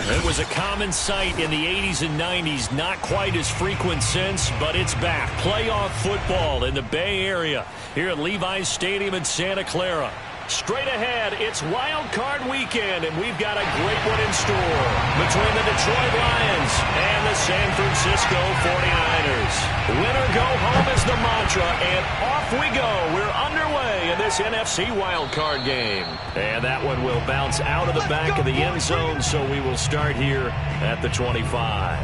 It was a common sight in the 80s and 90s, not quite as frequent since, but it's back. Playoff football in the Bay Area here at Levi's Stadium in Santa Clara. Straight ahead, it's Wild Card Weekend, and we've got a great one in store between the Detroit Lions and the San Francisco 49ers. Win or go home is the mantra, and off we go. We're underway in this NFC Wild Card game. And that one will bounce out of the back of the end zone, so we will start here at the 25.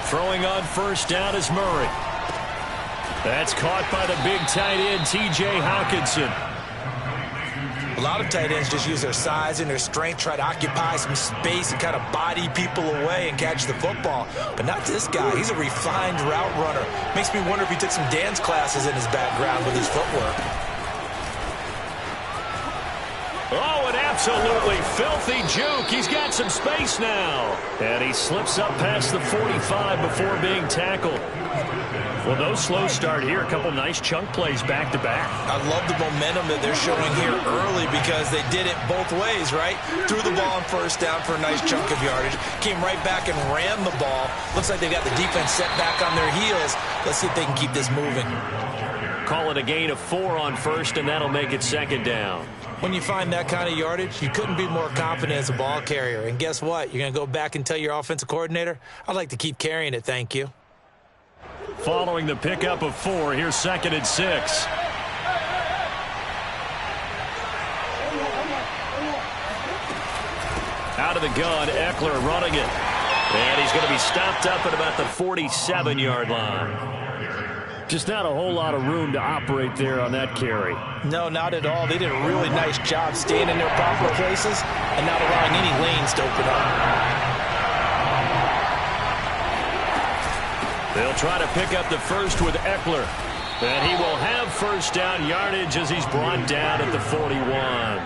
Throwing on first down is Murray. That's caught by the big tight end, T.J. Hockenson. A lot of tight ends just use their size and their strength, try to occupy some space and kind of body people away and catch the football. But not this guy. He's a refined route runner. Makes me wonder if he took some dance classes in his background with his footwork. Oh, an absolutely filthy juke. He's got some space now. And he slips up past the 45 before being tackled. Well, no slow start here. A couple nice chunk plays back-to-back. I love the momentum that they're showing here early because they did it both ways, right? Threw the ball on first down for a nice chunk of yardage. Came right back and ran the ball. Looks like they've got the defense set back on their heels. Let's see if they can keep this moving. Call it a gain of 4 on first, and that'll make it second down. When you find that kind of yardage, you couldn't be more confident as a ball carrier. And guess what? You're going to go back and tell your offensive coordinator, I'd like to keep carrying it, thank you. Following the pickup of 4, here's 2nd and 6. Out of the gun, Eckler running it. And he's going to be stopped up at about the 47-yard line. Just not a whole lot of room to operate there on that carry. No, not at all. They did a really nice job staying in their proper places and not allowing any lanes to open up. They'll try to pick up the first with Eckler. And he will have first down yardage as he's brought down at the 41.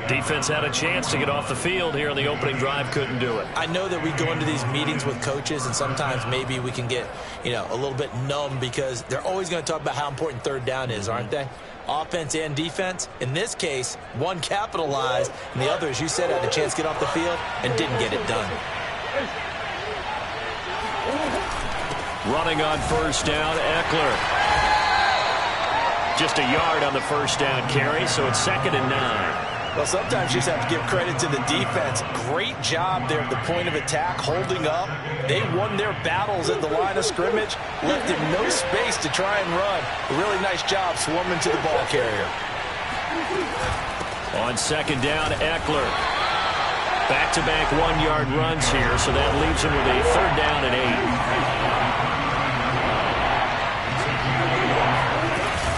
Defense had a chance to get off the field here on the opening drive, couldn't do it. I know that we go into these meetings with coaches, and sometimes maybe we can get, a little bit numb because they're always going to talk about how important third down is, aren't they? Offense and defense. In this case, one capitalized, and the other, as you said, had a chance to get off the field and didn't get it done. Running on first down, Eckler. Just a yard on the first down carry, so it's 2nd and 9. Well, sometimes you just have to give credit to the defense. Great job there at the point of attack, holding up. They won their battles at the line of scrimmage, left him no space to try and run. A really nice job swarming to the ball carrier. On 2nd down, Eckler. Back-to-back one-yard runs here, so that leaves him with a 3rd down and 8.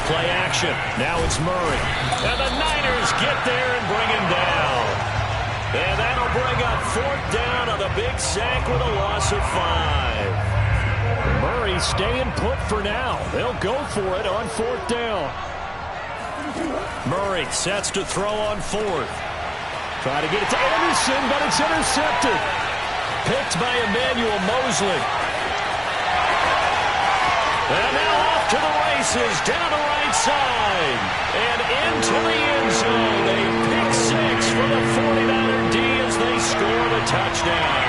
Play action. Now it's Murray. And the Niners get there and bring him down. And that'll bring up 4th down on the big sack with a loss of 5. Murray staying put for now. They'll go for it on 4th down. Murray sets to throw on 4th. Try to get it to Anderson, but it's intercepted. Picked by Emmanuel Mosley. And now off to the races, down the right side. And into the end zone. A pick 6 for the 49er D as they score the touchdown.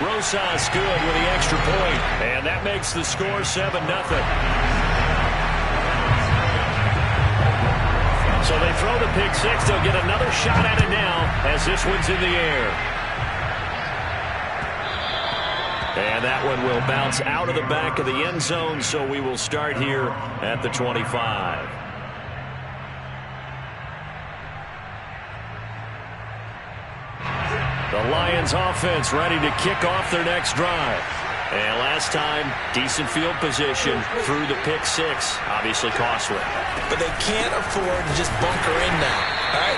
Rosas good with the extra point. And that makes the score 7-0. So they throw the pick 6. They'll get another shot at it now as this one's in the air. And that one will bounce out of the back of the end zone, so we will start here at the 25. The Lions offense ready to kick off their next drive. And last time, decent field position through the pick 6. Obviously costly. But they can't afford to just bunker in now. All right?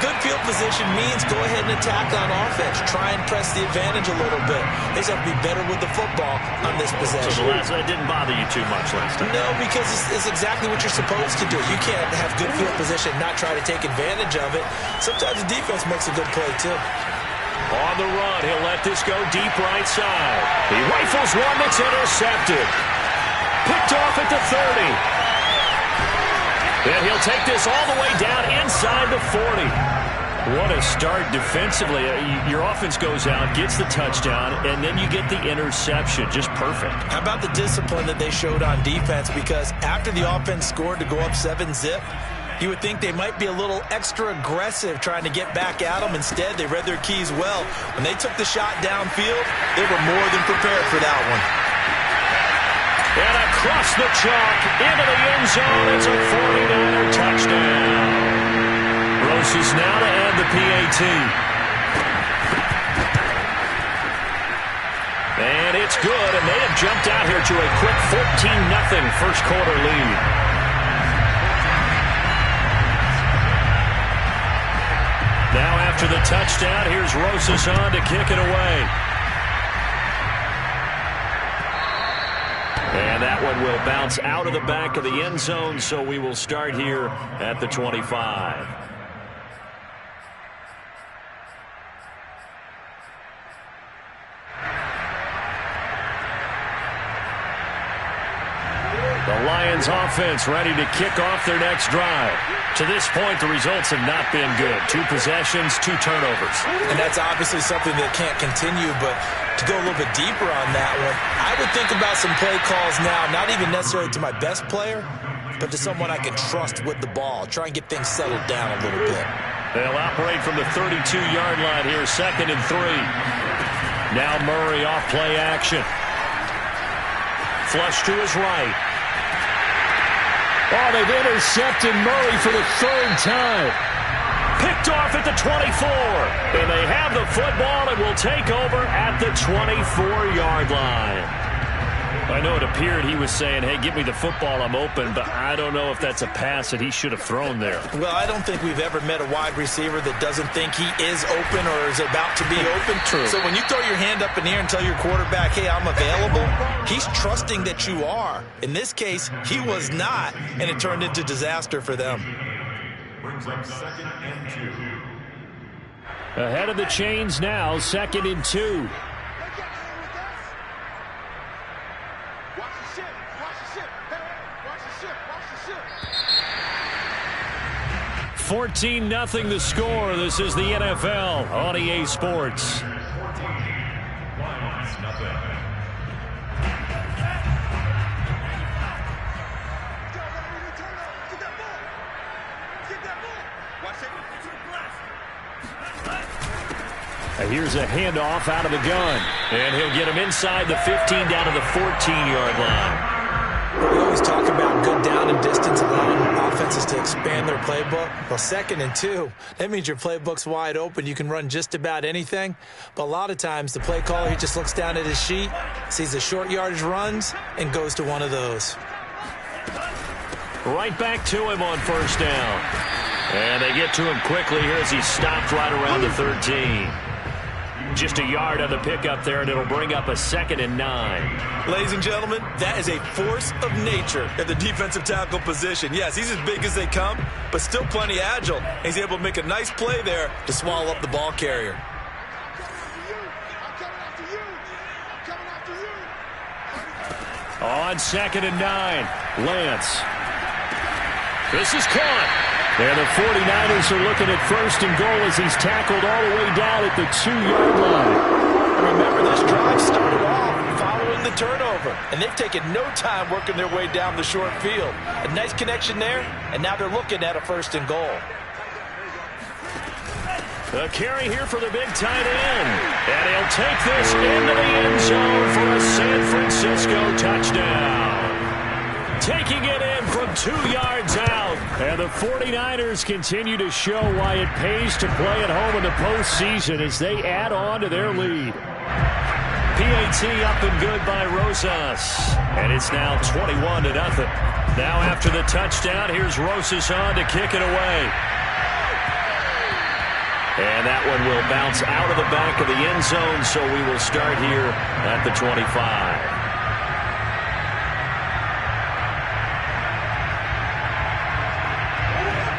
Good field position means go ahead and attack on offense. Try and press the advantage a little bit. They just have to be better with the football on this possession. So that didn't bother you too much last time? No, because it's exactly what you're supposed to do. You can't have good field position and not try to take advantage of it. Sometimes the defense makes a good play, too. On the run, he'll let this go deep right side. He rifles one that's intercepted. Picked off at the 30. And he'll take this all the way down inside the 40. What a start defensively. Your offense goes out, gets the touchdown, and then you get the interception. Just perfect. How about the discipline that they showed on defense? Because after the offense scored to go up 7-zip, you would think they might be a little extra aggressive trying to get back at them. Instead, they read their keys well. When they took the shot downfield, they were more than prepared for that one. And across the chalk, into the end zone, it's a 49er touchdown. Rosas now to add the PAT. And it's good, and they have jumped out here to a quick 14-0 first quarter lead. Now after the touchdown, here's Rosas on to kick it away. And that one will bounce out of the back of the end zone, so we will start here at the 25. The Lions offense ready to kick off their next drive. To this point, the results have not been good. 2 possessions, 2 turnovers. And that's obviously something that can't continue, but to go a little bit deeper on that one, I would think about some play calls now, not even necessarily to my best player, but to someone I can trust with the ball. Try and get things settled down a little bit. They'll operate from the 32-yard line here, 2nd and 3. Now Murray off play action. Flush to his right. Oh, they've intercepted Murray for the 3rd time. Picked off at the 24. And they have the football and will take over at the 24-yard line. I know it appeared he was saying, hey, give me the football, I'm open, but I don't know if that's a pass that he should have thrown there. Well, I don't think we've ever met a wide receiver that doesn't think he is open or is about to be open. True. So when you throw your hand up in the air and tell your quarterback, hey, I'm available, he's trusting that you are. In this case, he was not, and it turned into disaster for them. Brings up 2nd and 2. Ahead of the chains now, 2nd and 2. 14-0 the score. This is the NFL on EA Sports. 14, Lions, nothing. Here's a handoff out of the gun. And he'll get him inside the 15 down to the 14-yard line. We always talk about good down and distance, allowing offenses to expand ran their playbook? Well, 2nd and 2, that means your playbook's wide open. You can run just about anything. But a lot of times, the play caller, he just looks down at his sheet, sees the short yardage runs, and goes to one of those. Right back to him on 1st down. And they get to him quickly here as he stopped right around the 13. Just a yard on the pickup there, and it'll bring up a 2nd and 9. Ladies and gentlemen, that is a force of nature at the defensive tackle position. Yes, he's as big as they come, but still plenty agile. He's able to make a nice play there to swallow up the ball carrier. On 2nd and 9, Lance. This is caught. And the 49ers are looking at 1st and goal as he's tackled all the way down at the 2-yard line. Remember, this drive started off following the turnover, and they've taken no time working their way down the short field. A nice connection there, and now they're looking at a 1st and goal. A carry here for the big tight end. And he'll take this into the end zone for a San Francisco touchdown. Taking it in from 2 yards out. And the 49ers continue to show why it pays to play at home in the postseason as they add on to their lead. PAT up and good by Rosas. And it's now 21-0. Now after the touchdown, here's Rosas on to kick it away. And that one will bounce out of the back of the end zone, so we will start here at the 25.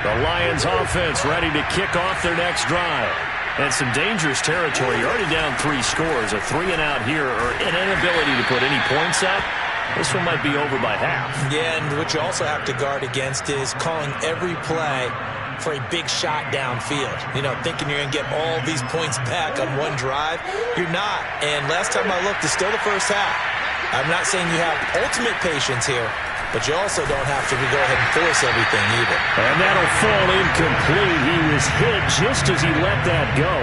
The Lions offense ready to kick off their next drive. And some dangerous territory. You're already down 3 scores. A 3-and-out here or an inability to put any points up. This one might be over by half. Yeah, and what you also have to guard against is calling every play for a big shot downfield. You know, thinking you're going to get all these points back on one drive. You're not. And last time I looked, it's still the first half. I'm not saying you have ultimate patience here, but you also don't have to go ahead and force everything either. And that'll fall incomplete. He was hit just as he let that go.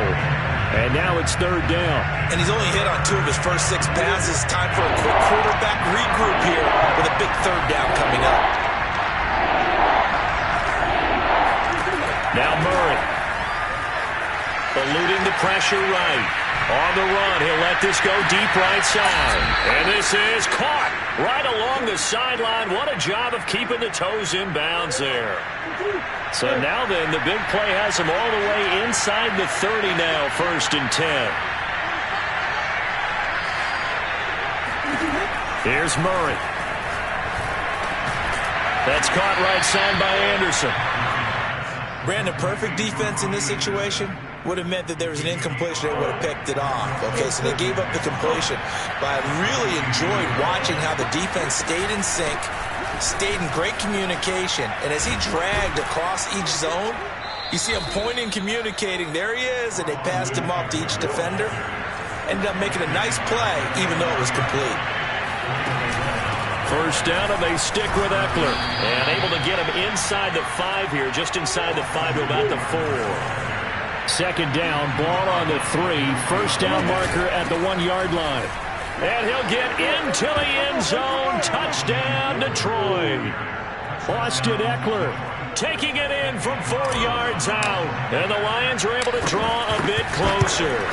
And now it's 3rd down. And he's only hit on 2 of his first 6 passes. Time for a quick quarterback regroup here with a big 3rd down coming up. Now Murray. Eluding the pressure right. On the run, he'll let this go deep right side. And this is caught right along the sideline. What a job of keeping the toes in bounds there. So now then, the big play has him all the way inside the 30 now, 1st and 10. Here's Murray. That's caught right side by Anderson. Brandon, perfect defense in this situation would have meant that there was an incompletion. They would have picked it off. Okay, so they gave up the completion. But I really enjoyed watching how the defense stayed in sync, stayed in great communication. And as he dragged across each zone, you see him pointing, communicating. There he is, and they passed him off to each defender. Ended up making a nice play, even though it was complete. 1st down, and they stick with Eckler. And able to get him inside the 5 here, just inside the 5 to about the 4. 2nd down, ball on the 3. 1st down marker at the 1-yard line. And he'll get into the end zone. Touchdown, Detroit. Austin Eckler taking it in from 4 yards out. And the Lions are able to draw a bit closer.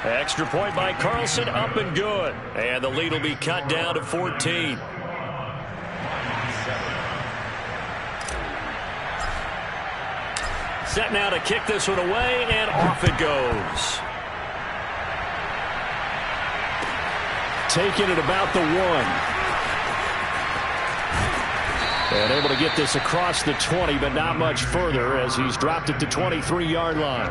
Extra point by Carlson, up and good. And the lead will be cut down to 14. Set now to kick this one away, and off it goes. Taking it about the 1. And able to get this across the 20, but not much further as he's dropped at the 23-yard line.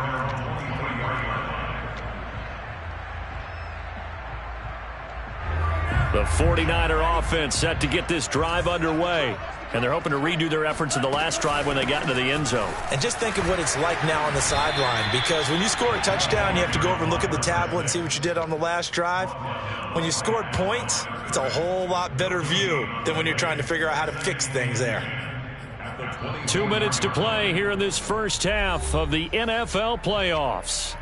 The 49er offense set to get this drive underway. And they're hoping to redo their efforts in the last drive when they got into the end zone. And just think of what it's like now on the sideline, because when you score a touchdown, you have to go over and look at the tablet and see what you did on the last drive. When you scored points, it's a whole lot better view than when you're trying to figure out how to fix things there. 2 minutes to play here in this first half of the NFL playoffs.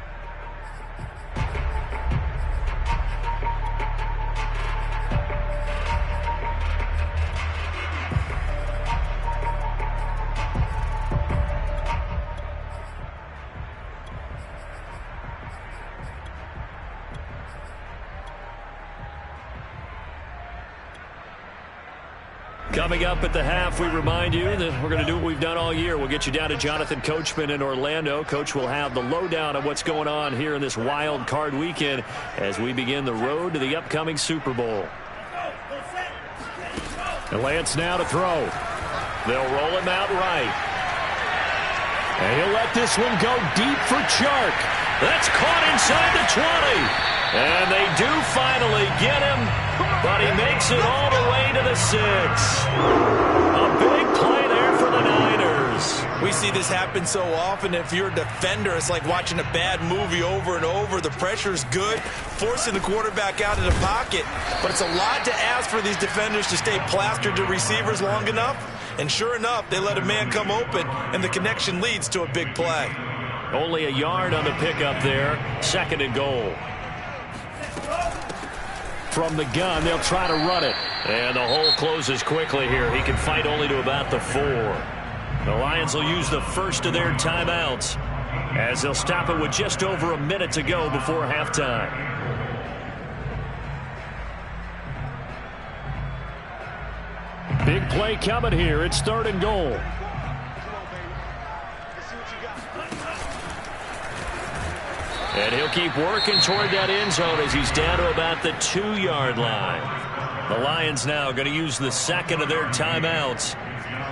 Coming up at the half, we remind you that we're going to do what we've done all year. We'll get you down to Jonathan Coachman in Orlando. Coach will have the lowdown of what's going on here in this wild card weekend as we begin the road to the upcoming Super Bowl. And Lance now to throw. They'll roll him out right. And he'll let this one go deep for Chark. That's caught inside the 20. And they do finally get him, but he makes it all the way to the 6. A big play there for the Niners. We see this happen so often. If you're a defender, it's like watching a bad movie over and over. The pressure's good, forcing the quarterback out of the pocket. But it's a lot to ask for these defenders to stay plastered to receivers long enough. And sure enough, they let a man come open, and the connection leads to a big play. Only a yard on the pickup there. 2nd and goal. From the gun, they'll try to run it. And the hole closes quickly here. He can fight only to about the 4. The Lions will use the first of their timeouts as they'll stop it with just over a minute to go before halftime. Big play coming here. It's 3rd and goal. And he'll keep working toward that end zone as he's down to about the 2-yard line. The Lions now going to use the 2nd of their timeouts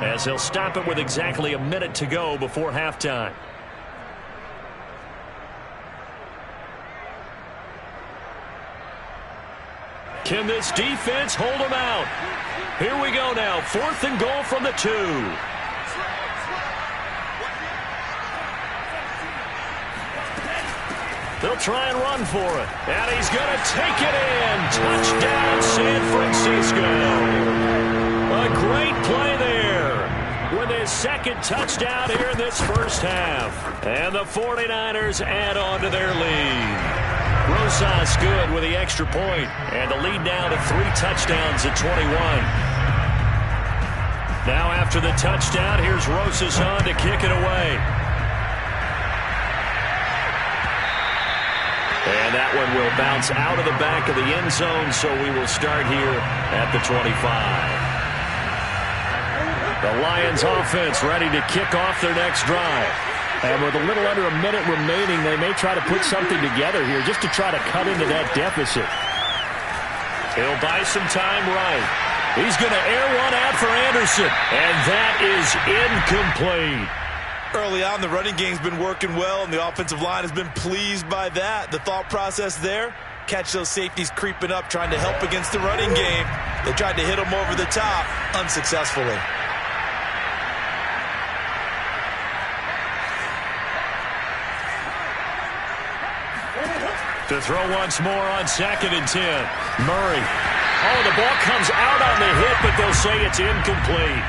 as they'll stop it with exactly a minute to go before halftime. Can this defense hold them out? Here we go now. 4th and goal from the 2. They'll try and run for it. And he's going to take it in. Touchdown, San Francisco. A great play there with his 2nd touchdown here in this first half. And the 49ers add on to their lead. Rosas good with the extra point. And the lead now to 3 touchdowns at 21. Now after the touchdown, here's Rosas on to kick it away. And that one will bounce out of the back of the end zone, so we will start here at the 25. The Lions offense ready to kick off their next drive. And with a little under a minute remaining, they may try to put something together here just to try to cut into that deficit. He'll buy some time right. He's going to air one out for Anderson, and that is incomplete. Early on, the running game's been working well, and the offensive line has been pleased by that. The thought process there, catch those safeties creeping up, trying to help against the running game. They tried to hit them over the top, unsuccessfully. To throw once more on 2nd and 10. Murray. Oh, the ball comes out on the hit, but they'll say it's incomplete.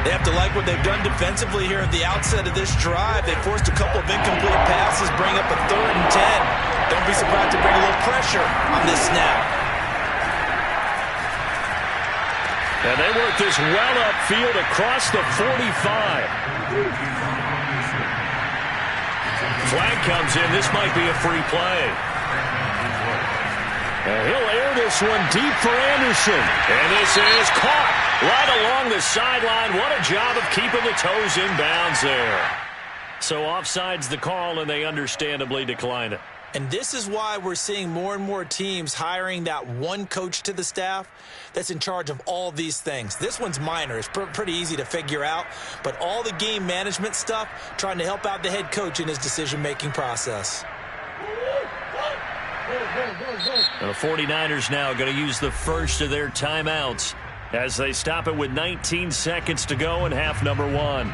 They have to like what they've done defensively here at the outset of this drive. They forced a couple of incomplete passes, bring up a 3rd and 10. Don't be surprised to bring a little pressure on this snap. And they work this well upfield across the 45. Flag comes in. This might be a free play. And he'll air this one deep for Anderson. And this is caught right along the sideline. What a job of keeping the toes in bounds there. So offside's the call, and they understandably decline it. And this is why we're seeing more and more teams hiring that one coach to the staff that's in charge of all of these things. This one's minor. It's pretty easy to figure out. But all the game management stuff, trying to help out the head coach in his decision-making process. The 49ers now going to use the first of their timeouts as they stop it with 19 seconds to go in half number 1.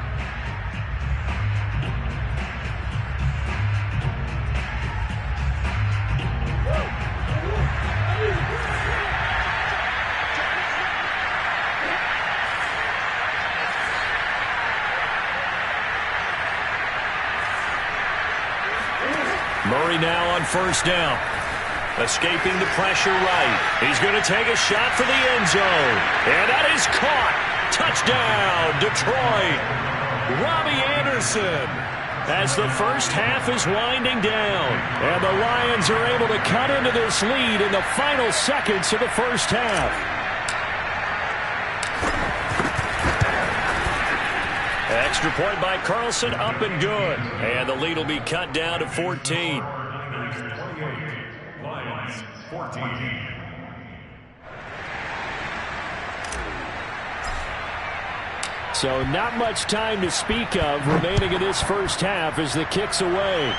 Murray now on 1st down. Escaping the pressure right. He's going to take a shot for the end zone. And that is caught. Touchdown, Detroit. Robbie Anderson. As the first half is winding down. And the Lions are able to cut into this lead in the final seconds of the first half. Extra point by Carlson, up and good. And the lead will be cut down to 14. Lions 14. So not much time to speak of remaining in this first half as the kick's away.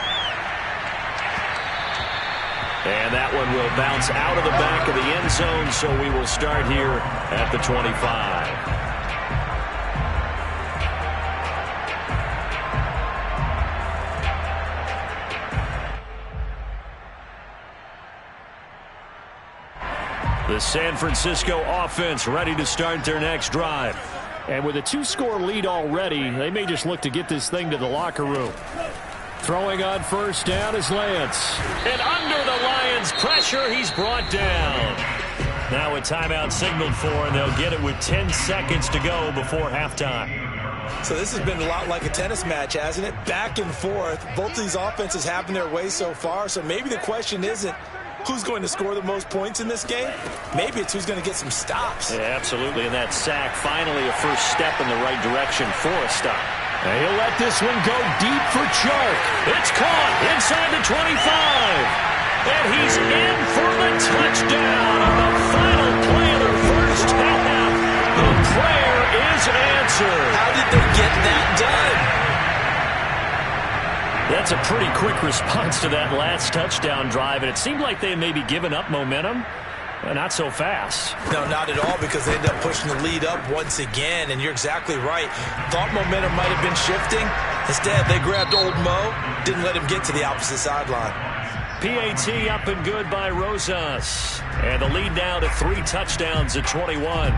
And that one will bounce out of the back of the end zone, so we will start here at the 25. The San Francisco offense ready to start their next drive. And with a 2-score lead already, they may just look to get this thing to the locker room. Throwing on first down is Lance. And under the Lions' pressure, he's brought down. Now a timeout signaled for, and they'll get it with 10 seconds to go before halftime. So this has been a lot like a tennis match, hasn't it? Back and forth. Both these offenses having their way so far, so maybe the question isn't who's going to score the most points in this game. Maybe it's who's going to get some stops. Yeah, absolutely, and that sack, finally a first step in the right direction for a stop. And he'll let this one go deep for Chark. It's caught inside the 25. And he's in for the touchdown on the final play of the first half. The prayer is answered. How did they get that done? That's a pretty quick response to that last touchdown drive, and it seemed like they may be giving up momentum. Not so fast. No, not at all, because they end up pushing the lead up once again, and you're exactly right. Thought momentum might have been shifting. Instead, they grabbed old Mo, didn't let him get to the opposite sideline. PAT up and good by Rosas. And the lead now to 3 touchdowns at 21.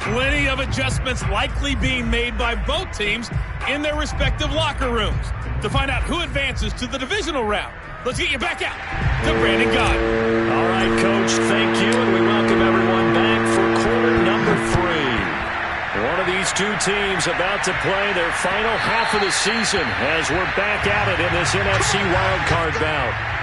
Plenty of adjustments likely being made by both teams in their respective locker rooms. To find out who advances to the divisional round, let's get you back out to Brandon Gott. All right, Coach, thank you, and we welcome everyone back for quarter number 3. One of these two teams about to play their final half of the season as we're back at it in this NFC wildcard bout.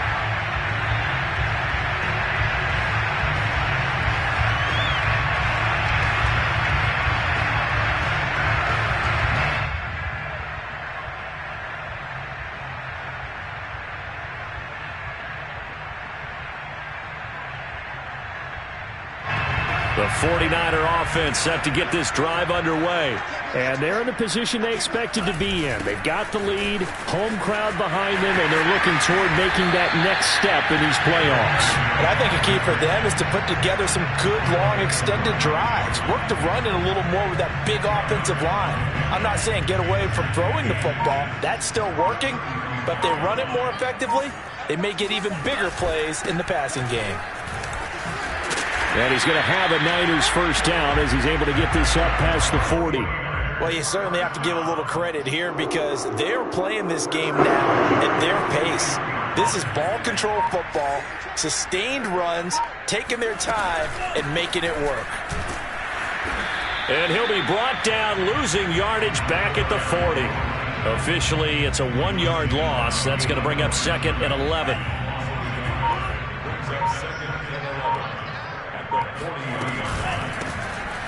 The 49er offense set to get this drive underway. And they're in the position they expected to be in. They've got the lead, home crowd behind them, and they're looking toward making that next step in these playoffs. And I think a key for them is to put together some good, long, extended drives. Work the run in a little more with that big offensive line. I'm not saying get away from throwing the football. That's still working. But if they run it more effectively, they may get even bigger plays in the passing game. And he's going to have a Niners first down as he's able to get this up past the 40. Well, you certainly have to give a little credit here because they're playing this game now at their pace. This is ball control football, sustained runs, taking their time, and making it work. And he'll be brought down, losing yardage back at the 40. Officially, it's a 1-yard loss. That's going to bring up 2nd and 11.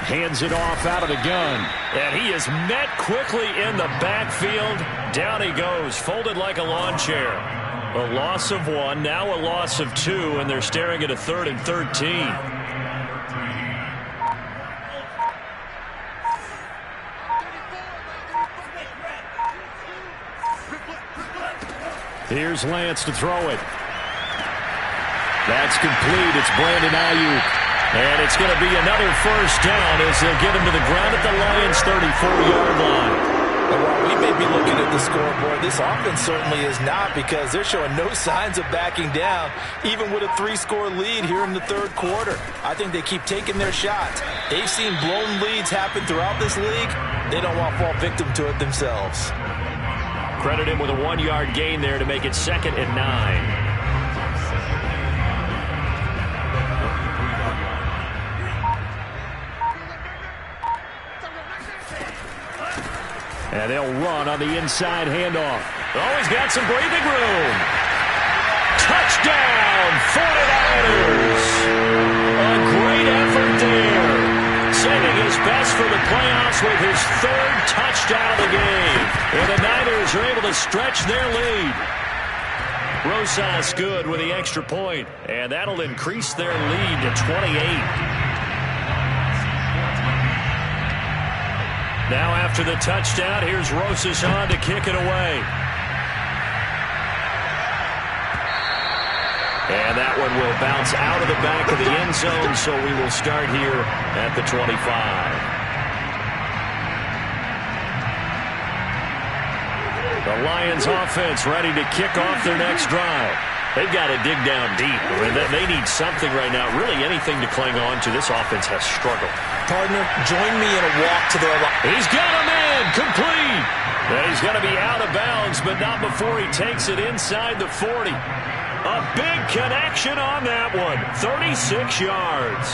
Hands it off out of the gun. And he is met quickly in the backfield. Down he goes, folded like a lawn chair. A loss of 1, now a loss of 2, and they're staring at a 3rd and 13. Here's Lance to throw it. That's complete. It's Brandon Ayuk. And it's going to be another first down as they'll get him to the ground at the Lions' 34-yard line. And while we may be looking at the scoreboard, this offense certainly is not because they're showing no signs of backing down, even with a 3-score lead here in the third quarter. I think they keep taking their shots. They've seen blown leads happen throughout this league. They don't want to fall victim to it themselves. Credit him with a 1-yard gain there to make it 2nd and 9. And they'll run on the inside handoff. Oh, he's got some breathing room. Touchdown, 49ers. A great effort there. Sending his best for the playoffs with his third touchdown of the game. And the Niners are able to stretch their lead. Rosas good with the extra point, and that'll increase their lead to 28. Now after the touchdown, here's Rosas on to kick it away. And that one will bounce out of the back of the end zone, so we will start here at the 25. The Lions offense ready to kick off their next drive. They've got to dig down deep. I mean, they need something right now, really anything to cling on to. This offense has struggled. Partner, join me in a walk to their line. He's got a man, complete. And he's going to be out of bounds, but not before he takes it inside the 40. A big connection on that one. 36 yards.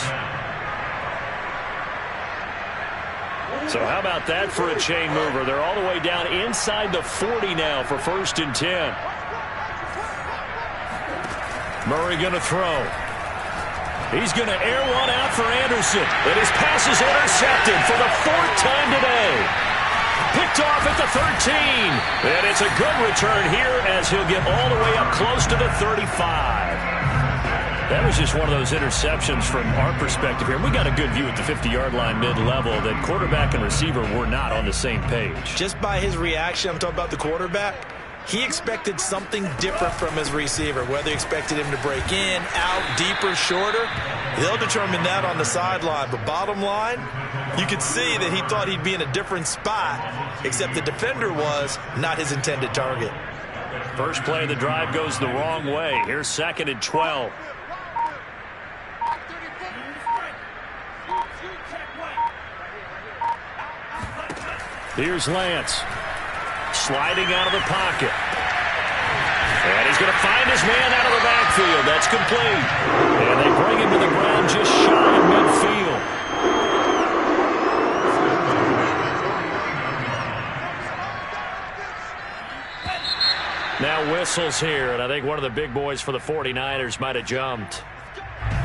So how about that for a chain mover? They're all the way down inside the 40 now for 1st and 10. Murray going to throw. He's going to air one out for Anderson. And his pass is intercepted for the 4th time today. Picked off at the 13. And it's a good return here as he'll get all the way up close to the 35. That was just one of those interceptions from our perspective here. We got a good view at the 50-yard line mid-level that quarterback and receiver were not on the same page. Just by his reaction, I'm talking about the quarterback, he expected something different from his receiver, whether he expected him to break in, out, deeper, shorter. They'll determine that on the sideline. But bottom line, you could see that he thought he'd be in a different spot, except the defender was not his intended target. First play of the drive goes the wrong way. Here's 2nd and 12. Here's Lance. Sliding out of the pocket. And he's going to find his man out of the backfield. That's complete. And they bring him to the ground just shy of midfield. Now whistles here, and I think one of the big boys for the 49ers might have jumped.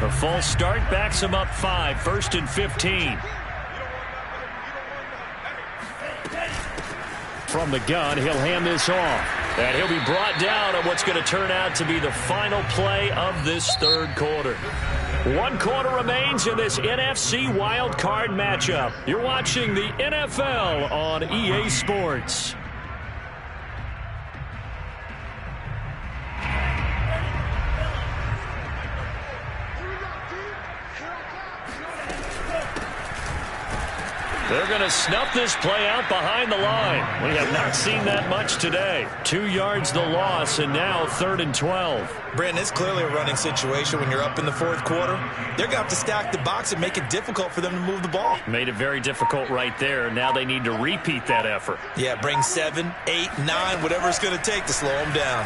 A false start backs him up 5, 1st and 15. From the gun, he'll hand this off. And he'll be brought down on what's going to turn out to be the final play of this 3rd quarter. 1 quarter remains in this NFC Wild Card matchup. You're watching the NFL on EA Sports. They're going to snuff this play out behind the line. We have not seen that much today. 2 yards the loss, and now 3rd and 12. Brandon, it's clearly a running situation when you're up in the 4th quarter. They're going to have to stack the box and make it difficult for them to move the ball. Made it very difficult right there. Now they need to repeat that effort. Yeah, bring 7, 8, 9, whatever it's going to take to slow them down.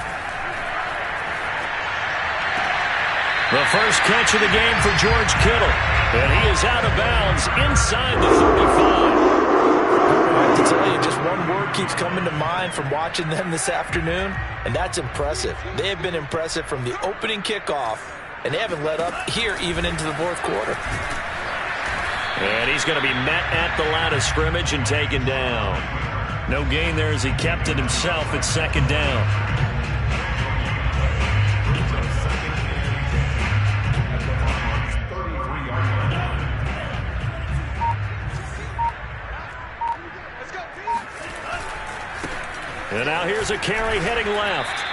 The first catch of the game for George Kittle. And he is out of bounds inside the 35. I have to tell you, just one word keeps coming to mind from watching them this afternoon, and that's impressive. They have been impressive from the opening kickoff, and they haven't let up here even into the 4th quarter. And he's going to be met at the line of scrimmage and taken down. No gain there as he kept it himself at 2nd down. And now here's a carry heading left.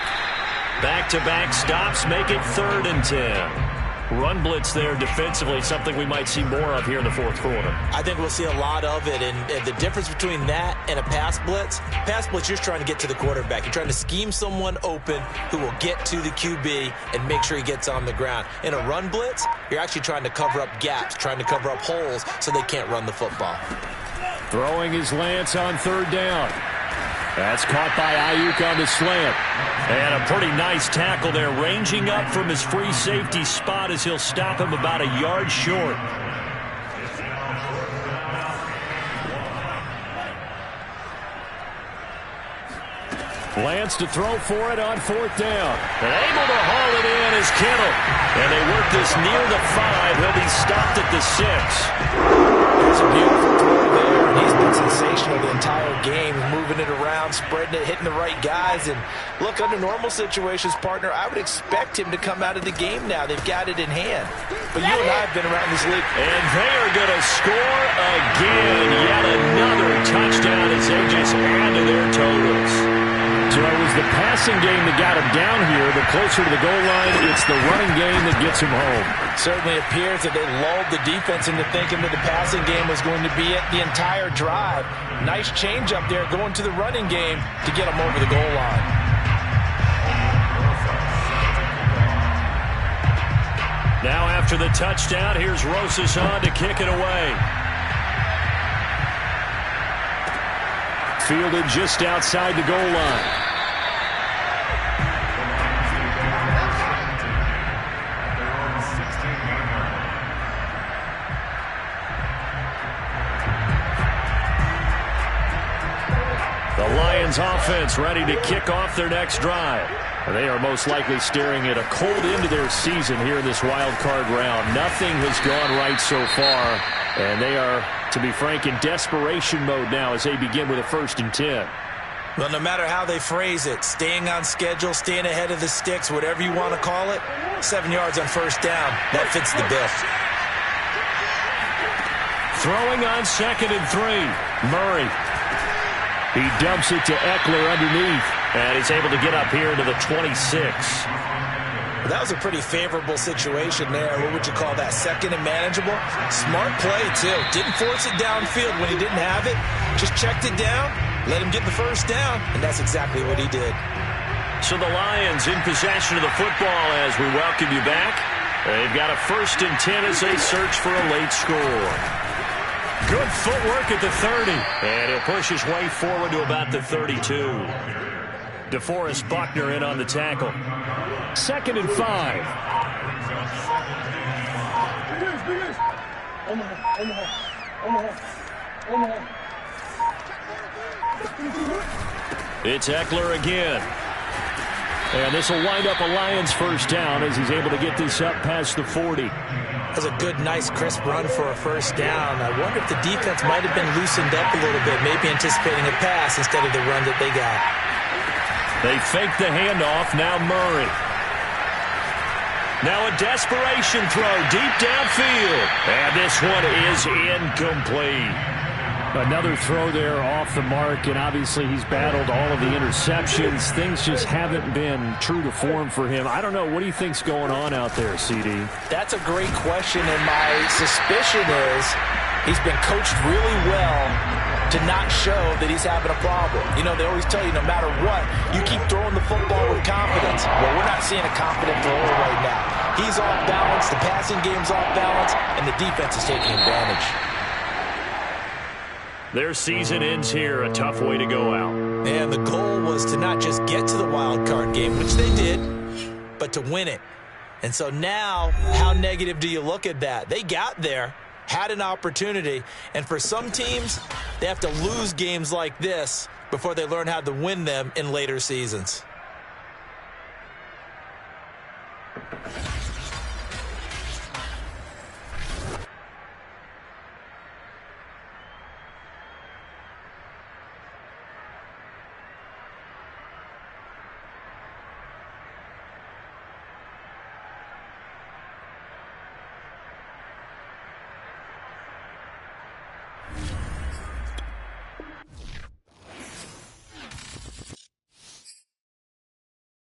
Back-to-back stops make it 3rd and 10. Run blitz there defensively, something we might see more of here in the 4th quarter. I think we'll see a lot of it, and the difference between that and a pass blitz, you're just trying to get to the quarterback. You're trying to scheme someone open who will get to the QB and make sure he gets on the ground. In a run blitz, you're actually trying to cover up gaps, trying to cover up holes so they can't run the football. Throwing his Lance on 3rd down. That's caught by Ayuk on the slant. And a pretty nice tackle there, ranging up from his free safety spot as he'll stop him about a yard short. Lance to throw for it on 4th down. And able to haul it in is Kittle. And they work this near the 5. He'll be stopped at the 6. It's a beautiful throw there, and he's been sensational the entire game, moving it around, spreading it, hitting the right guys. And look, under normal situations, partner, I would expect him to come out of the game now. They've got it in hand. But you and I have been around this league. And they are going to score again. Yet another touchdown as they just add to their totals. So it was the passing game that got him down here. The closer to the goal line, it's the running game that gets him home. Certainly appears that they lulled the defense into thinking that the passing game was going to be it the entire drive. Nice change up there going to the running game to get him over the goal line. Now after the touchdown, here's Rosas on to kick it away. Fielded just outside the goal line. The Lions offense ready to kick off their next drive. They are most likely staring at a cold end to their season here in this wild card round. Nothing has gone right so far, and they are, to be frank, in desperation mode now as they begin with a 1st and 10. Well, no matter how they phrase it, staying on schedule, staying ahead of the sticks, whatever you want to call it, 7 yards on 1st down, that fits the bill. Throwing on 2nd and 3. Murray. He dumps it to Eckler underneath, and he's able to get up here to the 26. That was a pretty favorable situation there. What would you call that? 2nd and manageable? Smart play, too. Didn't force it downfield when he didn't have it. Just checked it down, let him get the 1st down, and that's exactly what he did. So the Lions in possession of the football as we welcome you back. They've got a 1st and 10 as they search for a late score. Good footwork at the 30, and he'll push his way forward to about the 32. DeForest Buckner in on the tackle. 2nd and 5. It's Eckler again. And this will wind up a Lions 1st down as he's able to get this up past the 40. That's a good, nice, crisp run for a 1st down. I wonder if the defense might have been loosened up a little bit, maybe anticipating a pass instead of the run that they got. They fake the handoff. Now Murray. Now a desperation throw deep downfield. And this one is incomplete. Another throw there off the mark, and obviously he's battled all of the interceptions. Things just haven't been true to form for him. I don't know. What do you think's going on out there, CD? That's a great question, and my suspicion is he's been coached really well to not show that he's having a problem. You know, they always tell you no matter what, you keep throwing the football with confidence. Well, we're not seeing a confident thrower right now. He's off balance, the passing game's off balance, and the defense is taking advantage. Their season ends here, a tough way to go out. And the goal was to not just get to the wild card game, which they did, but to win it. And so now, how negative do you look at that? They got there, had an opportunity, and for some teams, they have to lose games like this before they learn how to win them in later seasons.